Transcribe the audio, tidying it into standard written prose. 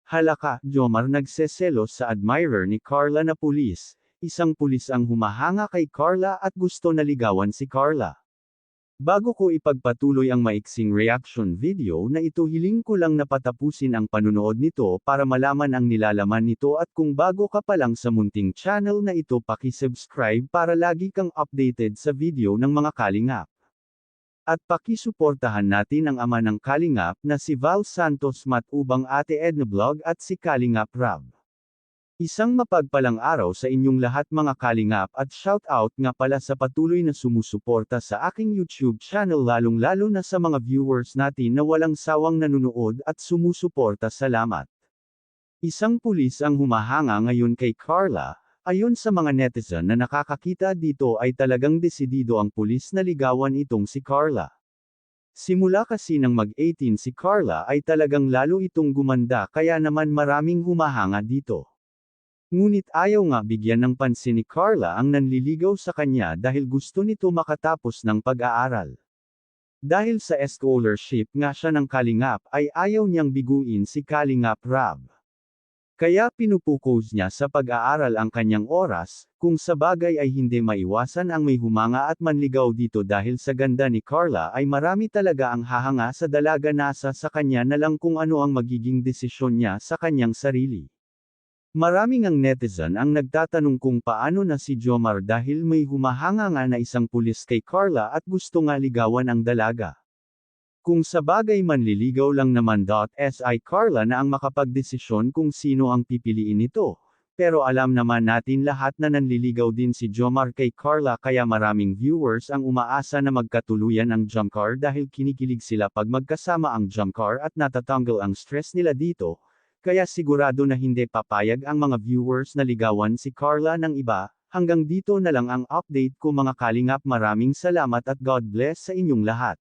Halaka, Jomar nagseselos sa admirer ni Carla na pulis. Isang pulis ang humahanga kay Carla at gusto na ligawan si Carla. Bago ko ipagpatuloy ang maiksing reaction video na ito, hiling ko lang na patapusin ang panunood nito para malaman ang nilalaman nito, at kung bago ka pa lang sa munting channel na ito, paki-subscribe para lagi kang updated sa video ng mga kalingap. At pakisuportahan natin ang ama ng kalingap na si Val Santos Matubang, Ate Edna Vlog at si Kalingap Rab. Isang mapagpalang araw sa inyong lahat mga kalingap, at shout out nga pala sa patuloy na sumusuporta sa aking YouTube channel, lalong-lalo na sa mga viewers natin na walang sawang nanunood at sumusuporta. Salamat. Isang pulis ang humahanga ngayon kay Carla. Ayon sa mga netizen na nakakakita dito ay talagang desidido ang pulis na ligawan itong si Carla. Simula kasi nang mag-18 si Carla ay talagang lalo itong gumanda, kaya naman maraming humahanga dito. Ngunit ayaw nga bigyan ng pansin ni Carla ang nanliligaw sa kanya dahil gusto nito makatapos ng pag-aaral. Dahil sa scholarship nga siya ng kalingap ay ayaw niyang biguin si Kalingap Rab. Kaya pinupukos niya sa pag-aaral ang kanyang oras, kung sa bagay ay hindi maiwasan ang may humanga at manligaw dito, dahil sa ganda ni Carla ay marami talaga ang hahanga sa dalaga, nasa sa kanya na lang kung ano ang magiging desisyon niya sa kanyang sarili. Maraming ang netizen ang nagtatanong kung paano na si Jomar dahil may humahanga nga na isang pulis kay Carla at gusto nga ligawan ang dalaga. Kung sa bagay manliligaw lang naman, si Carla na ang makapagdesisyon kung sino ang pipiliin nito. Pero alam naman natin lahat na nanliligaw din si Jomar kay Carla, kaya maraming viewers ang umaasa na magkatuluyan ang jumcar dahil kinikilig sila pag magkasama ang jumcar at natatanggal ang stress nila dito. Kaya sigurado na hindi papayag ang mga viewers na ligawan si Carla ng iba. Hanggang dito na lang ang update ko mga kalingap. Maraming salamat at God bless sa inyong lahat.